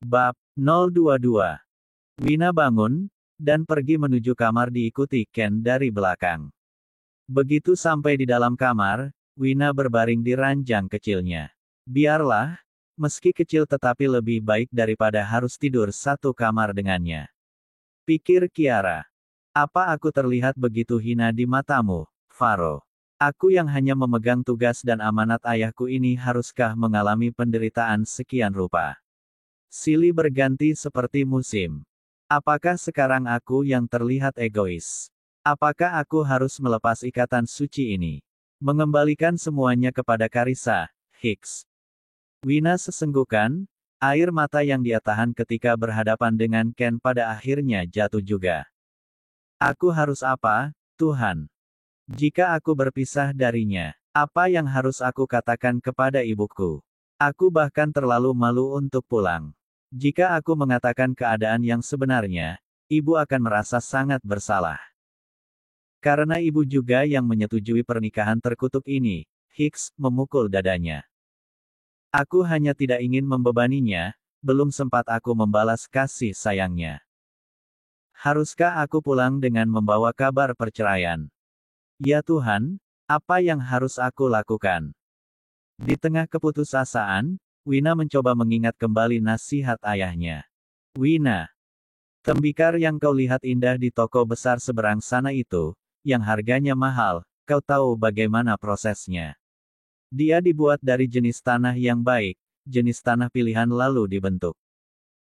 Bab 022. Wina bangun, dan pergi menuju kamar diikuti Ken dari belakang. Begitu sampai di dalam kamar, Wina berbaring di ranjang kecilnya. Biarlah, meski kecil tetapi lebih baik daripada harus tidur satu kamar dengannya. Pikir Kiara. Apa aku terlihat begitu hina di matamu, Faro? Aku yang hanya memegang tugas dan amanat ayahku ini haruskah mengalami penderitaan sekian rupa? Silih berganti seperti musim. Apakah sekarang aku yang terlihat egois? Apakah aku harus melepas ikatan suci ini? Mengembalikan semuanya kepada Karissa, Hicks. Wina sesenggukan, air mata yang dia tahan ketika berhadapan dengan Ken pada akhirnya jatuh juga. Aku harus apa, Tuhan? Jika aku berpisah darinya, apa yang harus aku katakan kepada ibuku? Aku bahkan terlalu malu untuk pulang. Jika aku mengatakan keadaan yang sebenarnya, ibu akan merasa sangat bersalah. Karena ibu juga yang menyetujui pernikahan terkutuk ini, Hicks memukul dadanya. Aku hanya tidak ingin membebaninya, belum sempat aku membalas kasih sayangnya. Haruskah aku pulang dengan membawa kabar perceraian? Ya Tuhan, apa yang harus aku lakukan? Di tengah keputusasaan, Wina mencoba mengingat kembali nasihat ayahnya. Wina, tembikar yang kau lihat indah di toko besar seberang sana itu, yang harganya mahal, kau tahu bagaimana prosesnya. Dia dibuat dari jenis tanah yang baik, jenis tanah pilihan lalu dibentuk,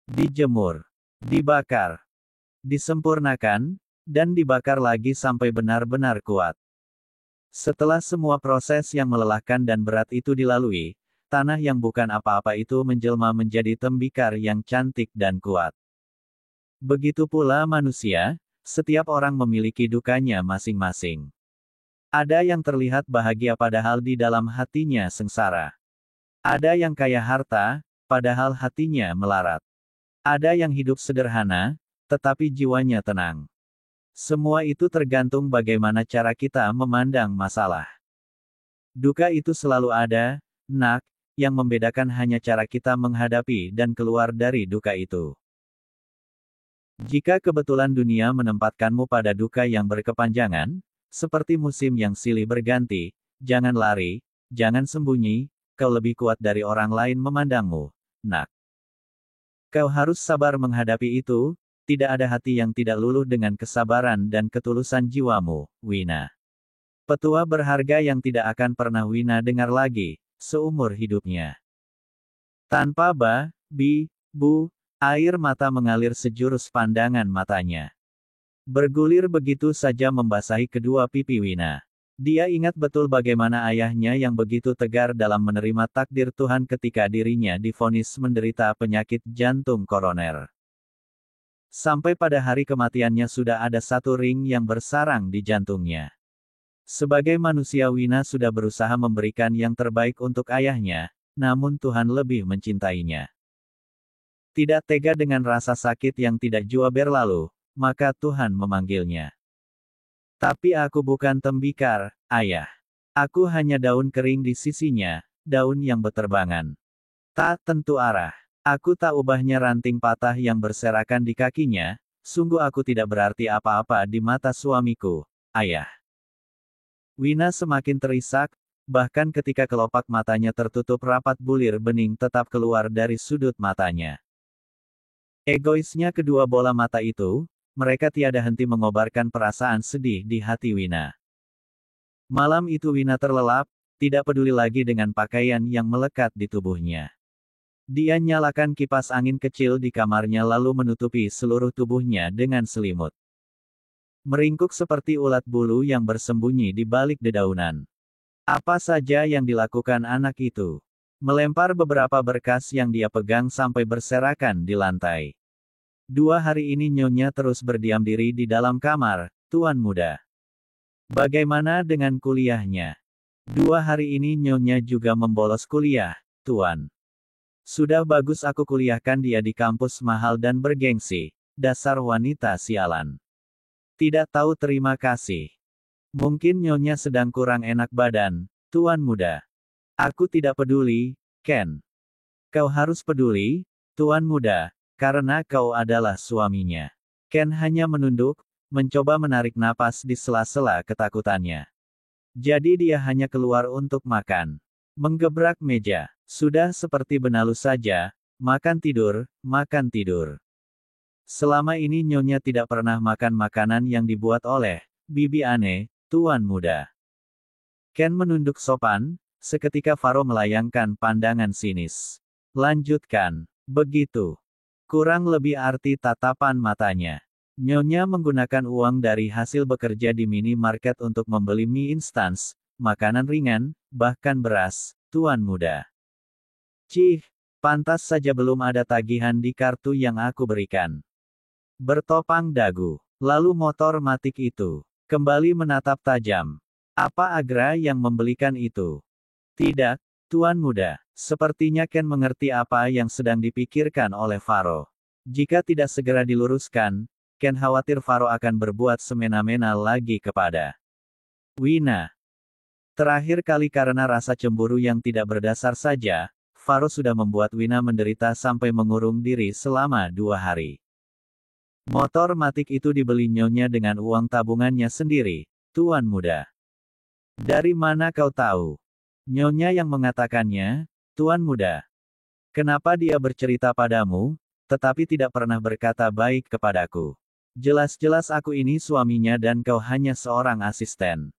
dijemur, dibakar, disempurnakan, dan dibakar lagi sampai benar-benar kuat. Setelah semua proses yang melelahkan dan berat itu dilalui, tanah yang bukan apa-apa itu menjelma menjadi tembikar yang cantik dan kuat. Begitu pula manusia, setiap orang memiliki dukanya masing-masing. Ada yang terlihat bahagia padahal di dalam hatinya sengsara. Ada yang kaya harta, padahal hatinya melarat. Ada yang hidup sederhana, tetapi jiwanya tenang. Semua itu tergantung bagaimana cara kita memandang masalah. Duka itu selalu ada, Nak, yang membedakan hanya cara kita menghadapi dan keluar dari duka itu. Jika kebetulan dunia menempatkanmu pada duka yang berkepanjangan, seperti musim yang silih berganti, jangan lari, jangan sembunyi, kau lebih kuat dari orang lain memandangmu, Nak. Kau harus sabar menghadapi itu. Tidak ada hati yang tidak luluh dengan kesabaran dan ketulusan jiwamu, Wina. Petua berharga yang tidak akan pernah Wina dengar lagi, seumur hidupnya. Tanpa bu, air mata mengalir sejurus pandangan matanya. Bergulir begitu saja membasahi kedua pipi Wina. Dia ingat betul bagaimana ayahnya yang begitu tegar dalam menerima takdir Tuhan ketika dirinya divonis menderita penyakit jantung koroner. Sampai pada hari kematiannya sudah ada satu ring yang bersarang di jantungnya. Sebagai manusia Wina sudah berusaha memberikan yang terbaik untuk ayahnya, namun Tuhan lebih mencintainya. Tidak tega dengan rasa sakit yang tidak jua berlalu, maka Tuhan memanggilnya. Tapi aku bukan tembikar, ayah. Aku hanya daun kering di sisinya, daun yang beterbangan. Tak tentu arah. Aku tak ubahnya ranting patah yang berserakan di kakinya, sungguh aku tidak berarti apa-apa di mata suamiku, ayah. Wina semakin terisak, bahkan ketika kelopak matanya tertutup rapat bulir bening tetap keluar dari sudut matanya. Egoisnya kedua bola mata itu, mereka tiada henti mengobarkan perasaan sedih di hati Wina. Malam itu Wina terlelap, tidak peduli lagi dengan pakaian yang melekat di tubuhnya. Dia nyalakan kipas angin kecil di kamarnya lalu menutupi seluruh tubuhnya dengan selimut. Meringkuk seperti ulat bulu yang bersembunyi di balik dedaunan. Apa saja yang dilakukan anak itu? Melempar beberapa berkas yang dia pegang sampai berserakan di lantai. 2 hari ini Nyonya terus berdiam diri di dalam kamar, Tuan Muda. Bagaimana dengan kuliahnya? 2 hari ini Nyonya juga membolos kuliah, Tuan. Sudah bagus aku kuliahkan dia di kampus mahal dan bergengsi. Dasar wanita sialan. Tidak tahu terima kasih. Mungkin Nyonya sedang kurang enak badan, Tuan Muda. Aku tidak peduli, Ken. Kau harus peduli, Tuan muda, karena kau adalah suaminya. Ken hanya menunduk, mencoba menarik napas di sela-sela ketakutannya. Jadi dia hanya keluar untuk makan. Menggebrak meja. Sudah seperti benalu saja, makan tidur, makan tidur. Selama ini nyonya tidak pernah makan makanan yang dibuat oleh bibi aneh, tuan muda. Ken menunduk sopan, seketika Faro melayangkan pandangan sinis. Lanjutkan. Begitu. Kurang lebih arti tatapan matanya. Nyonya menggunakan uang dari hasil bekerja di minimarket untuk membeli mie instan, makanan ringan, bahkan beras, tuan muda. Cih, pantas saja belum ada tagihan di kartu yang aku berikan. Bertopang dagu. Lalu motor matik itu kembali menatap tajam. Apa Agra yang membelikan itu? Tidak, tuan muda. Sepertinya Ken mengerti apa yang sedang dipikirkan oleh Faro. Jika tidak segera diluruskan, Ken khawatir Faro akan berbuat semena-mena lagi kepada Wina. Terakhir kali karena rasa cemburu yang tidak berdasar saja, Faro sudah membuat Wina menderita sampai mengurung diri selama 2 hari. Motor matik itu dibeli nyonya dengan uang tabungannya sendiri, tuan muda. Dari mana kau tahu? Nyonya yang mengatakannya, tuan muda. Kenapa dia bercerita padamu, tetapi tidak pernah berkata baik kepadaku? Jelas-jelas aku ini suaminya dan kau hanya seorang asisten.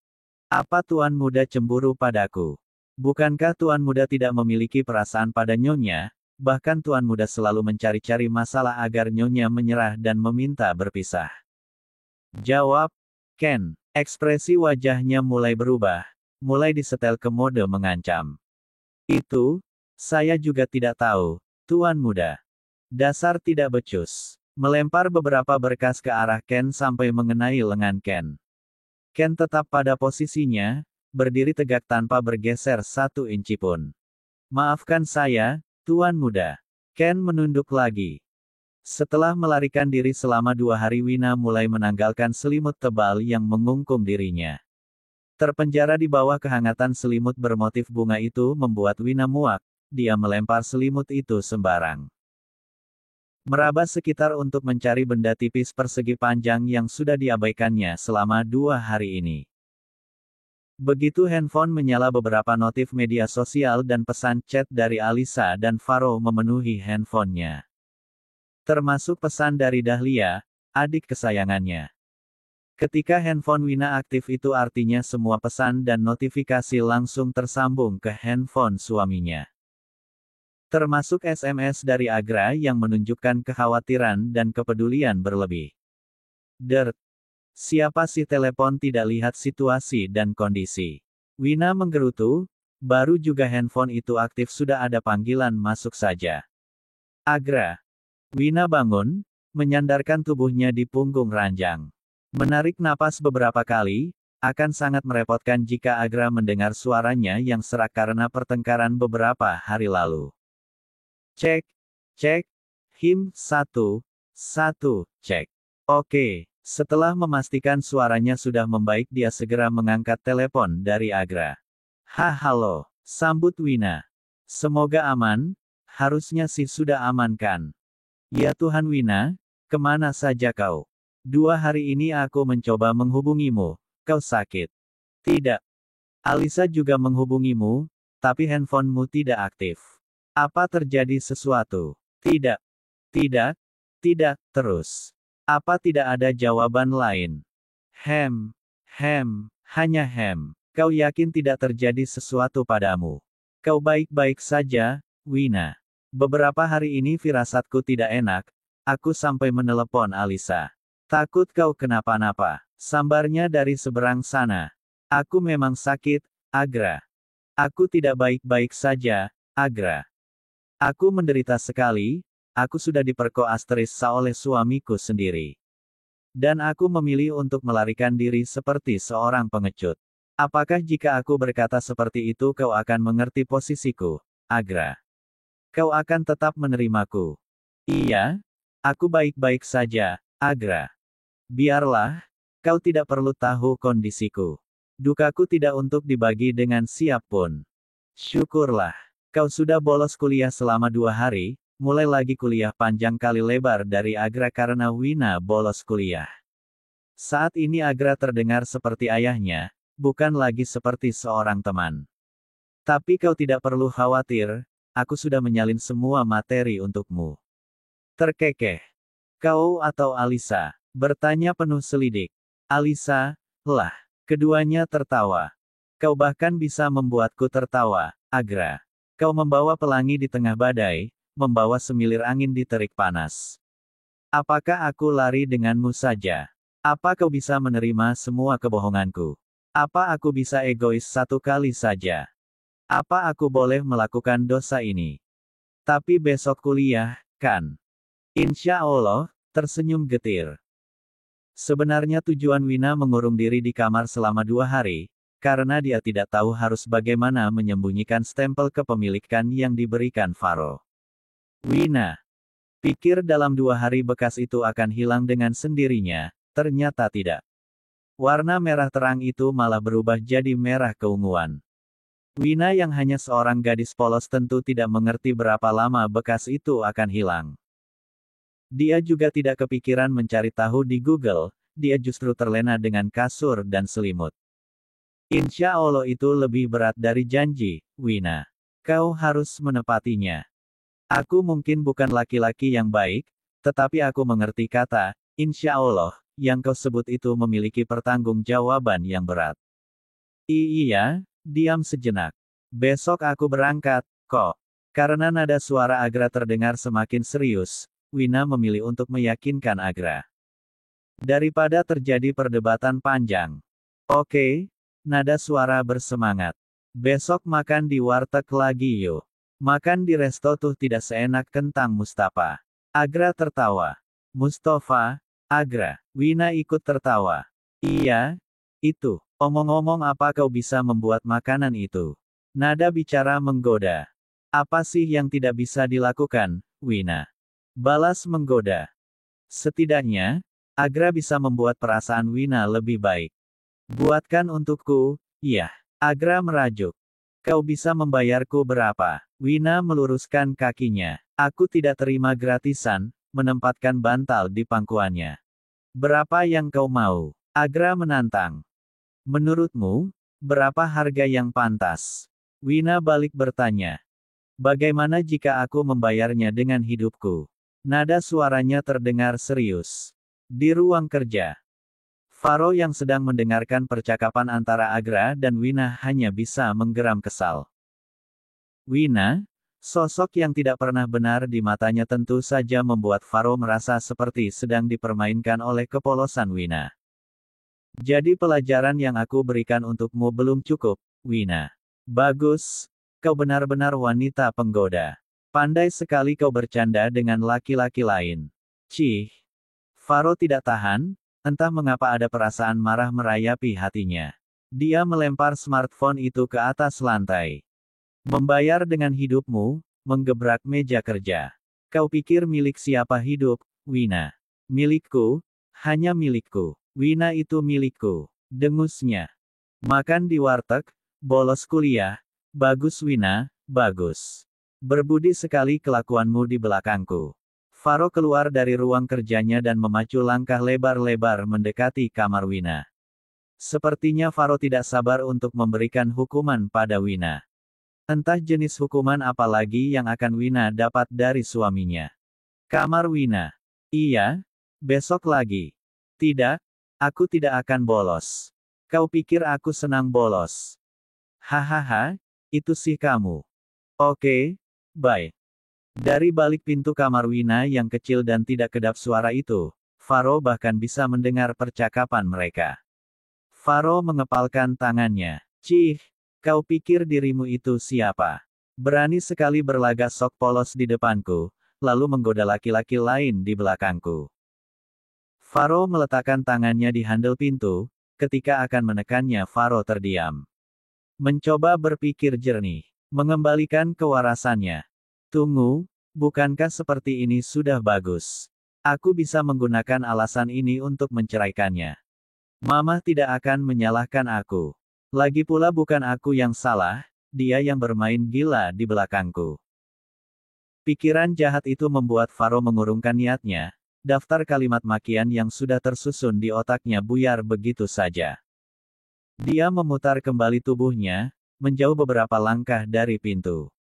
Apa tuan muda cemburu padaku? Bukankah tuan muda tidak memiliki perasaan pada nyonya, bahkan tuan muda selalu mencari-cari masalah agar nyonya menyerah dan meminta berpisah? Jawab Ken. Ekspresi wajahnya mulai berubah, mulai disetel ke mode mengancam. Itu, saya juga tidak tahu, tuan muda. Dasar tidak becus. Melempar beberapa berkas ke arah Ken sampai mengenai lengan Ken. Ken tetap pada posisinya, berdiri tegak tanpa bergeser 1 inci pun. Maafkan saya, tuan muda. Ken menunduk lagi. Setelah melarikan diri selama 2 hari Wina mulai menanggalkan selimut tebal yang mengungkung dirinya. Terpenjara di bawah kehangatan selimut bermotif bunga itu membuat Wina muak, dia melempar selimut itu sembarang. Meraba sekitar untuk mencari benda tipis persegi panjang yang sudah diabaikannya selama 2 hari ini. Begitu handphone menyala beberapa notif media sosial dan pesan chat dari Alisa dan Faro memenuhi handphonenya. Termasuk pesan dari Dahlia, adik kesayangannya. Ketika handphone Wina aktif itu artinya semua pesan dan notifikasi langsung tersambung ke handphone suaminya. Termasuk SMS dari Agra yang menunjukkan kekhawatiran dan kepedulian berlebih. Dert. Siapa sih telepon tidak lihat situasi dan kondisi. Wina menggerutu, baru juga handphone itu aktif sudah ada panggilan masuk saja. Agra. Wina bangun, menyandarkan tubuhnya di punggung ranjang. Menarik napas beberapa kali, akan sangat merepotkan jika Agra mendengar suaranya yang serak karena pertengkaran beberapa hari lalu. Cek, cek, him, 1, 1, cek. Oke, setelah memastikan suaranya sudah membaik dia segera mengangkat telepon dari Agra. Halo, sambut Wina. Semoga aman, harusnya sih sudah aman kan? Ya Tuhan Wina, kemana saja kau? 2 hari ini aku mencoba menghubungimu, kau sakit. Tidak. Alisa juga menghubungimu, tapi handphonemu tidak aktif. Apa terjadi sesuatu? Tidak. Tidak. Tidak, terus. Apa tidak ada jawaban lain? Hanya Kau yakin tidak terjadi sesuatu padamu? Kau baik-baik saja, Wina. Beberapa hari ini firasatku tidak enak, aku sampai menelepon Alisa. Takut kau kenapa-napa, sambarnya dari seberang sana. Aku memang sakit, Agra. Aku tidak baik-baik saja, Agra. Aku menderita sekali, aku sudah diperkosa oleh suamiku sendiri. Dan aku memilih untuk melarikan diri seperti seorang pengecut. Apakah jika aku berkata seperti itu kau akan mengerti posisiku, Agra? Kau akan tetap menerimaku. Iya, aku baik-baik saja, Agra. Biarlah, kau tidak perlu tahu kondisiku. Dukaku tidak untuk dibagi dengan siapapun. Syukurlah, kau sudah bolos kuliah selama 2 hari, mulai lagi kuliah panjang kali lebar dari Agra karena Wina bolos kuliah. Saat ini Agra terdengar seperti ayahnya, bukan lagi seperti seorang teman. Tapi kau tidak perlu khawatir, aku sudah menyalin semua materi untukmu. Terkekeh. Kau atau Alisa? Bertanya penuh selidik. Alisa, lah. Keduanya tertawa. Kau bahkan bisa membuatku tertawa, Agra. Kau membawa pelangi di tengah badai, membawa semilir angin di terik panas. Apakah aku lari denganmu saja? Apa kau bisa menerima semua kebohonganku? Apa aku bisa egois satu kali saja? Apa aku boleh melakukan dosa ini? Tapi besok kuliah, kan? Insya Allah, tersenyum getir. Sebenarnya tujuan Wina mengurung diri di kamar selama 2 hari, karena dia tidak tahu harus bagaimana menyembunyikan stempel kepemilikan yang diberikan Faro. Wina pikir dalam 2 hari bekas itu akan hilang dengan sendirinya, ternyata tidak. Warna merah terang itu malah berubah jadi merah keunguan. Wina yang hanya seorang gadis polos tentu tidak mengerti berapa lama bekas itu akan hilang. Dia juga tidak kepikiran mencari tahu di Google, dia justru terlena dengan kasur dan selimut. Insya Allah itu lebih berat dari janji, Wina. Kau harus menepatinya. Aku mungkin bukan laki-laki yang baik, tetapi aku mengerti kata, insya Allah, yang kau sebut itu memiliki pertanggungjawaban yang berat. Iya, diam sejenak. Besok aku berangkat, kok. Karena nada suara Agra terdengar semakin serius, Wina memilih untuk meyakinkan Agra. Daripada terjadi perdebatan panjang. Oke, nada suara bersemangat. Besok makan di warteg lagi yuk. Makan di resto tuh tidak seenak kentang Mustafa. Agra tertawa. Mustafa, Agra, Wina ikut tertawa. Iya, itu. Omong-omong apa kau bisa membuat makanan itu? Nada bicara menggoda. Apa sih yang tidak bisa dilakukan, Wina? Balas menggoda. Setidaknya, Agra bisa membuat perasaan Wina lebih baik. Buatkan untukku, iya. Agra merajuk. Kau bisa membayarku berapa? Wina meluruskan kakinya. Aku tidak terima gratisan, menempatkan bantal di pangkuannya. Berapa yang kau mau? Agra menantang. Menurutmu, berapa harga yang pantas? Wina balik bertanya. Bagaimana jika aku membayarnya dengan hidupku? Nada suaranya terdengar serius. Di ruang kerja. Faro yang sedang mendengarkan percakapan antara Agra dan Wina hanya bisa menggeram kesal. Wina, sosok yang tidak pernah benar di matanya tentu saja membuat Faro merasa seperti sedang dipermainkan oleh kepolosan Wina. Jadi pelajaran yang aku berikan untukmu belum cukup, Wina. Bagus, kau benar-benar wanita penggoda. Pandai sekali kau bercanda dengan laki-laki lain. Cih. Faro tidak tahan, entah mengapa ada perasaan marah merayapi hatinya. Dia melempar smartphone itu ke atas lantai. Membayar dengan hidupmu, menggebrak meja kerja. Kau pikir milik siapa hidup, Wina? Milikku, hanya milikku. Wina itu milikku. Dengusnya. Makan di warteg, bolos kuliah. Bagus Wina, bagus. Berbudi sekali kelakuanmu di belakangku. Faro keluar dari ruang kerjanya dan memacu langkah lebar-lebar mendekati kamar Wina. Sepertinya Faro tidak sabar untuk memberikan hukuman pada Wina. Entah jenis hukuman apa lagi yang akan Wina dapat dari suaminya. Kamar Wina. Iya, besok lagi. Tidak, aku tidak akan bolos. Kau pikir aku senang bolos? Hahaha, itu sih kamu. Oke. Baik. Dari balik pintu kamar Wina yang kecil dan tidak kedap suara itu, Faro bahkan bisa mendengar percakapan mereka. Faro mengepalkan tangannya. Cih, kau pikir dirimu itu siapa? Berani sekali berlagak sok polos di depanku, lalu menggoda laki-laki lain di belakangku. Faro meletakkan tangannya di handle pintu, ketika akan menekannya Faro terdiam. Mencoba berpikir jernih. Mengembalikan kewarasannya. Tunggu, bukankah seperti ini sudah bagus? Aku bisa menggunakan alasan ini untuk menceraikannya. Mama tidak akan menyalahkan aku. Lagi pula bukan aku yang salah, dia yang bermain gila di belakangku. Pikiran jahat itu membuat Faro mengurungkan niatnya. Daftar kalimat makian yang sudah tersusun di otaknya buyar begitu saja. Dia memutar kembali tubuhnya, menjauh beberapa langkah dari pintu.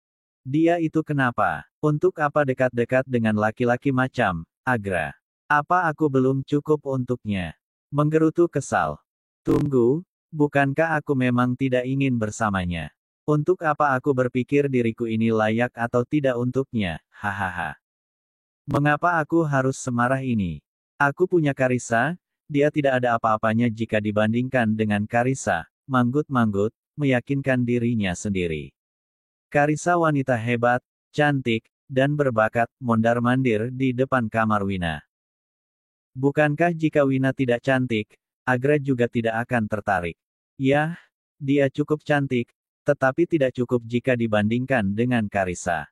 Dia itu kenapa? Untuk apa dekat-dekat dengan laki-laki macam Agra? Apa aku belum cukup untuknya? Menggerutu kesal. Tunggu, bukankah aku memang tidak ingin bersamanya? Untuk apa aku berpikir diriku ini layak atau tidak untuknya? Hahaha. Mengapa aku harus semarah ini? Aku punya Karissa, dia tidak ada apa-apanya jika dibandingkan dengan Karissa, manggut-manggut, meyakinkan dirinya sendiri. Karissa wanita hebat, cantik, dan berbakat, mondar-mandir di depan kamar Wina. Bukankah jika Wina tidak cantik, Agra juga tidak akan tertarik? Yah, dia cukup cantik, tetapi tidak cukup jika dibandingkan dengan Karissa.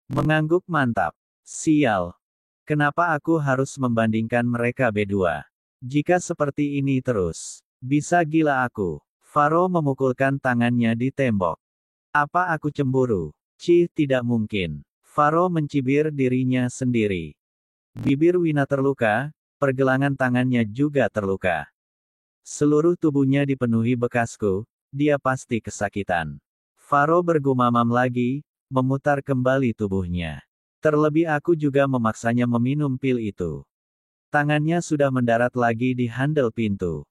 Mengangguk mantap. Sial. Kenapa aku harus membandingkan mereka berdua? Jika seperti ini terus, bisa gila aku. Faro memukulkan tangannya di tembok. Apa aku cemburu? Cih, tidak mungkin. Faro mencibir dirinya sendiri. Bibir Wina terluka, pergelangan tangannya juga terluka. Seluruh tubuhnya dipenuhi bekasku, dia pasti kesakitan. Faro bergumamam lagi, memutar kembali tubuhnya. Terlebih aku juga memaksanya meminum pil itu. Tangannya sudah mendarat lagi di handle pintu.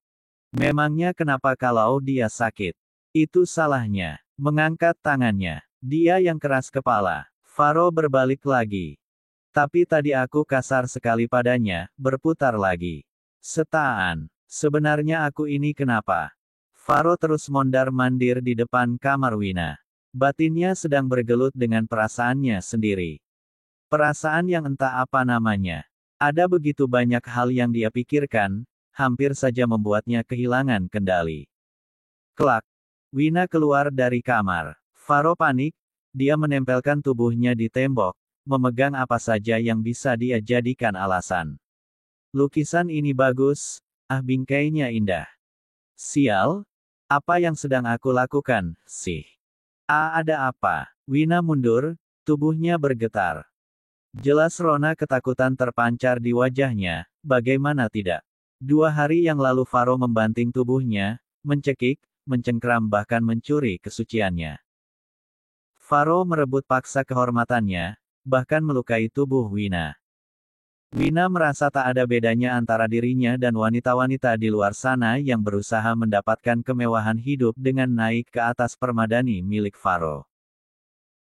Memangnya kenapa kalau dia sakit? Itu salahnya. Mengangkat tangannya. Dia yang keras kepala. Faro berbalik lagi. Tapi tadi aku kasar sekali padanya, berputar lagi. Setaan. Sebenarnya aku ini kenapa? Faro terus mondar-mandir di depan kamar Wina. Batinnya sedang bergelut dengan perasaannya sendiri. Perasaan yang entah apa namanya. Ada begitu banyak hal yang dia pikirkan, hampir saja membuatnya kehilangan kendali. Kelak. Wina keluar dari kamar. Faro panik, dia menempelkan tubuhnya di tembok, memegang apa saja yang bisa dia jadikan alasan. Lukisan ini bagus, bingkainya indah. Sial, apa yang sedang aku lakukan, sih? Ada apa? Wina mundur, tubuhnya bergetar. Jelas rona ketakutan terpancar di wajahnya, bagaimana tidak? 2 hari yang lalu Faro membanting tubuhnya, mencekik, mencengkram bahkan mencuri kesuciannya. Faro merebut paksa kehormatannya, bahkan melukai tubuh Wina. Wina merasa tak ada bedanya antara dirinya dan wanita-wanita di luar sana yang berusaha mendapatkan kemewahan hidup dengan naik ke atas permadani milik Faro.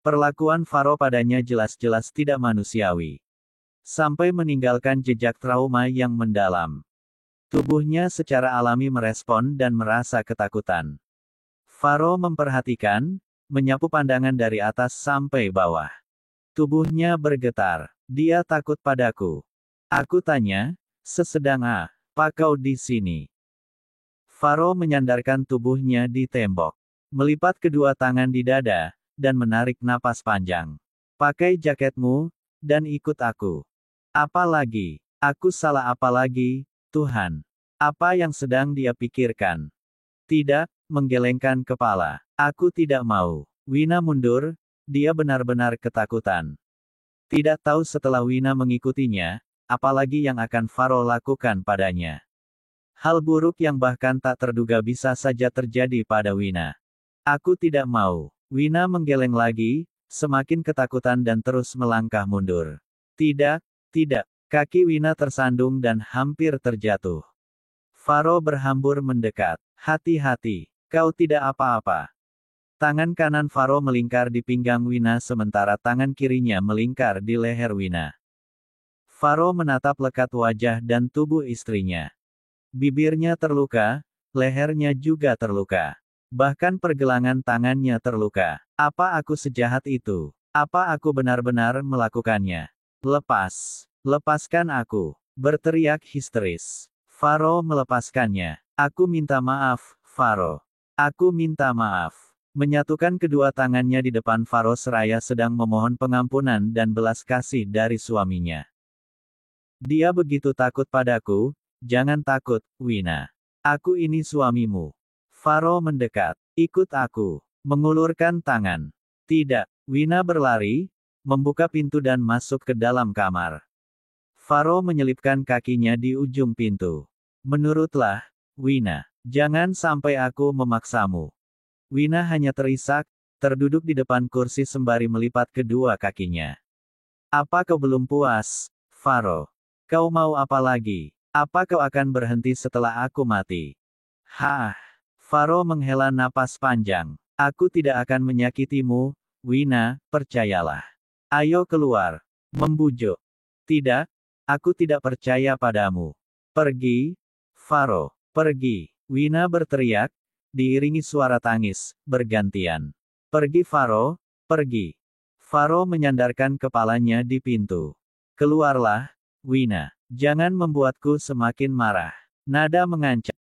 Perlakuan Faro padanya jelas-jelas tidak manusiawi. Sampai meninggalkan jejak trauma yang mendalam. Tubuhnya secara alami merespon dan merasa ketakutan. Faro memperhatikan, menyapu pandangan dari atas sampai bawah. Tubuhnya bergetar. Dia takut padaku. Aku tanya, sesedang apa kau di sini? Faro menyandarkan tubuhnya di tembok. Melipat kedua tangan di dada, dan menarik napas panjang. Pakai jaketmu, dan ikut aku. Apa lagi? Aku salah apa lagi, Tuhan? Apa yang sedang dia pikirkan? Tidak, menggelengkan kepala. Aku tidak mau. Wina mundur, dia benar-benar ketakutan. Tidak tahu setelah Wina mengikutinya, apalagi yang akan Faro lakukan padanya. Hal buruk yang bahkan tak terduga bisa saja terjadi pada Wina. Aku tidak mau. Wina menggeleng lagi, semakin ketakutan dan terus melangkah mundur. Tidak, tidak. Kaki Wina tersandung dan hampir terjatuh. Faro berhambur mendekat. Hati-hati, kau tidak apa-apa. Tangan kanan Faro melingkar di pinggang Wina sementara tangan kirinya melingkar di leher Wina. Faro menatap lekat wajah dan tubuh istrinya. Bibirnya terluka, lehernya juga terluka. Bahkan pergelangan tangannya terluka. Apa aku sejahat itu? Apa aku benar-benar melakukannya? Lepas. Lepaskan aku. Berteriak histeris. Faro melepaskannya. Aku minta maaf, Faro. Aku minta maaf. Menyatukan kedua tangannya di depan Faro seraya sedang memohon pengampunan dan belas kasih dari suaminya. Dia begitu takut padaku, jangan takut, Wina. Aku ini suamimu. Faro mendekat. Ikut aku. Mengulurkan tangan. Tidak. Wina berlari, membuka pintu dan masuk ke dalam kamar. Faro menyelipkan kakinya di ujung pintu. Menurutlah, Wina, jangan sampai aku memaksamu. Wina hanya terisak, terduduk di depan kursi sembari melipat kedua kakinya. Apa kau belum puas, Faro? Kau mau apa lagi? Apa kau akan berhenti setelah aku mati? Hah? Faro menghela napas panjang. Aku tidak akan menyakitimu, Wina, percayalah. Ayo keluar. Membujuk. Tidak, aku tidak percaya padamu. Pergi, Faro, pergi. Wina berteriak, diiringi suara tangis, bergantian. Pergi Faro, pergi. Faro menyandarkan kepalanya di pintu. Keluarlah, Wina. Jangan membuatku semakin marah. Nada mengancam.